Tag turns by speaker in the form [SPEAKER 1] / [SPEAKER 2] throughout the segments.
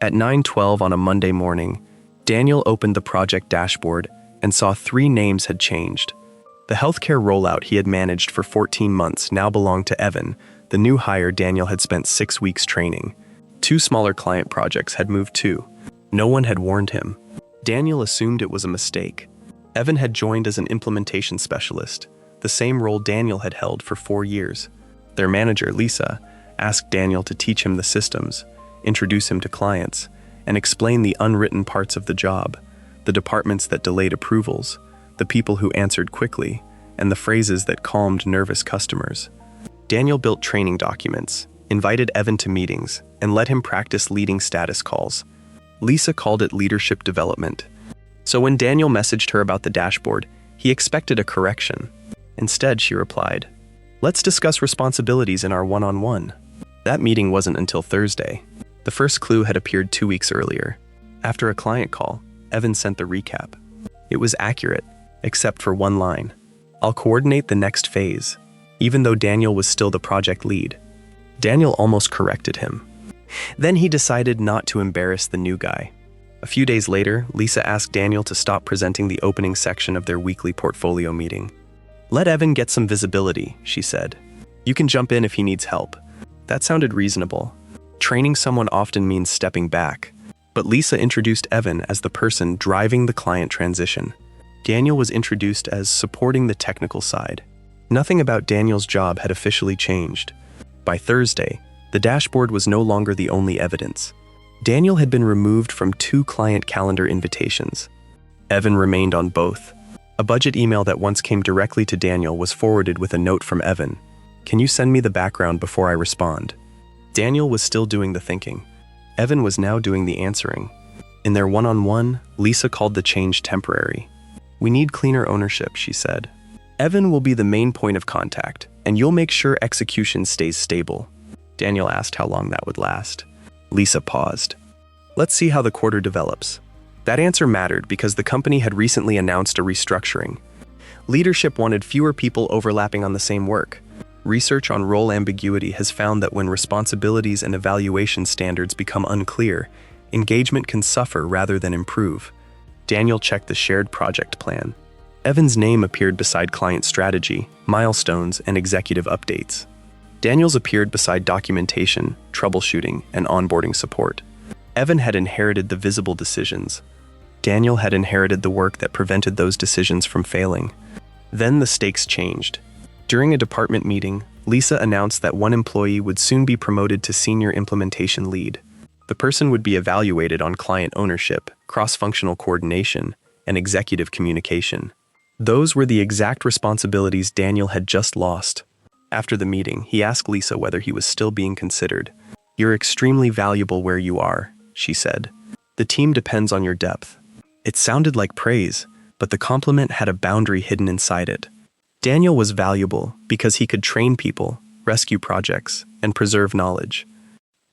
[SPEAKER 1] At 9:12 on a Monday morning, Daniel opened the project dashboard and saw 3 names had changed. The healthcare rollout he had managed for 14 months now belonged to Evan, the new hire Daniel had spent 6 weeks training. 2 smaller client projects had moved too. No one had warned him. Daniel assumed it was a mistake. Evan had joined as an implementation specialist, the same role Daniel had held for 4 years. Their manager, Lisa, asked Daniel to teach him the systems, introduce him to clients, and explain the unwritten parts of the job, the departments that delayed approvals, the people who answered quickly, and the phrases that calmed nervous customers. Daniel built training documents, invited Evan to meetings, and let him practice leading status calls. Lisa called it leadership development. So when Daniel messaged her about the dashboard, he expected a correction. Instead, she replied, "Let's discuss responsibilities in our one-on-one." That meeting wasn't until Thursday. The first clue had appeared 2 weeks earlier. After a client call, Evan sent the recap. It was accurate, except for one line. "I'll coordinate the next phase," even though Daniel was still the project lead. Daniel almost corrected him. Then he decided not to embarrass the new guy. A few days later, Lisa asked Daniel to stop presenting the opening section of their weekly portfolio meeting. "Let Evan get some visibility," she said. "You can jump in if he needs help." That sounded reasonable. Training someone often means stepping back, but Lisa introduced Evan as the person driving the client transition. Daniel was introduced as supporting the technical side. Nothing about Daniel's job had officially changed. By Thursday, the dashboard was no longer the only evidence. Daniel had been removed from 2 client calendar invitations. Evan remained on both. A budget email that once came directly to Daniel was forwarded with a note from Evan. "Can you send me the background before I respond?" Daniel was still doing the thinking. Evan was now doing the answering. In their one-on-one, Lisa called the change temporary. "We need cleaner ownership," she said. "Evan will be the main point of contact, and you'll make sure execution stays stable." Daniel asked how long that would last. Lisa paused. "Let's see how the quarter develops." That answer mattered because the company had recently announced a restructuring. Leadership wanted fewer people overlapping on the same work. Research on role ambiguity has found that when responsibilities and evaluation standards become unclear, engagement can suffer rather than improve. Daniel checked the shared project plan. Evan's name appeared beside client strategy, milestones, and executive updates. Daniel's appeared beside documentation, troubleshooting, and onboarding support. Evan had inherited the visible decisions. Daniel had inherited the work that prevented those decisions from failing. Then the stakes changed. During a department meeting, Lisa announced that one employee would soon be promoted to senior implementation lead. The person would be evaluated on client ownership, cross-functional coordination, and executive communication. Those were the exact responsibilities Daniel had just lost. After the meeting, he asked Lisa whether he was still being considered. "You're extremely valuable where you are," she said. "The team depends on your depth." It sounded like praise, but the compliment had a boundary hidden inside it. Daniel was valuable because he could train people, rescue projects, and preserve knowledge.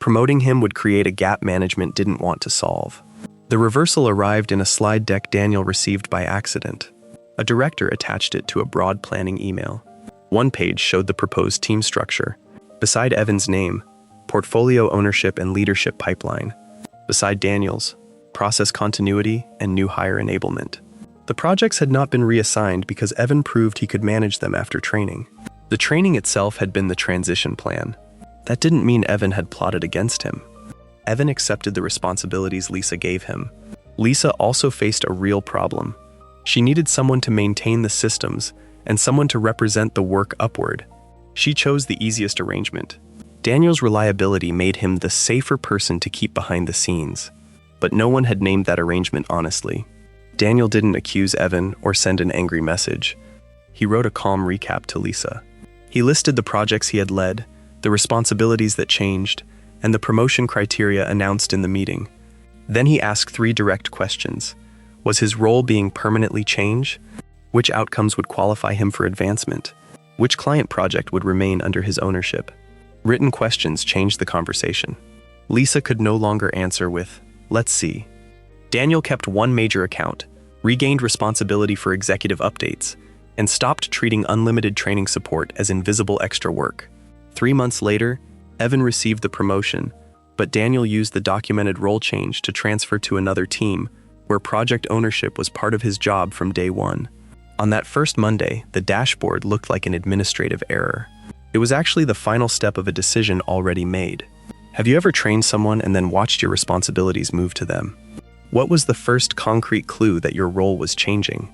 [SPEAKER 1] Promoting him would create a gap management didn't want to solve. The reversal arrived in a slide deck Daniel received by accident. A director attached it to a broad planning email. One page showed the proposed team structure. Beside Evan's name, portfolio ownership and leadership pipeline. Beside Daniel's, process continuity and new hire enablement. The projects had not been reassigned because Evan proved he could manage them after training. The training itself had been the transition plan. That didn't mean Evan had plotted against him. Evan accepted the responsibilities Lisa gave him. Lisa also faced a real problem. She needed someone to maintain the systems and someone to represent the work upward. She chose the easiest arrangement. Daniel's reliability made him the safer person to keep behind the scenes. But no one had named that arrangement honestly. Daniel didn't accuse Evan or send an angry message. He wrote a calm recap to Lisa. He listed the projects he had led, the responsibilities that changed, and the promotion criteria announced in the meeting. Then he asked 3 direct questions. Was his role being permanently changed? Which outcomes would qualify him for advancement? Which client project would remain under his ownership? Written questions changed the conversation. Lisa could no longer answer with, "Let's see." Daniel kept one major account, regained responsibility for executive updates, and stopped treating unlimited training support as invisible extra work. 3 months later, Evan received the promotion, But Daniel used the documented role change to transfer to another team, where project ownership was part of his job from day one. On that first Monday, the dashboard looked like an administrative error. It was actually the final step of a decision already made. Have you ever trained someone and then watched your responsibilities move to them? What was the first concrete clue that your role was changing?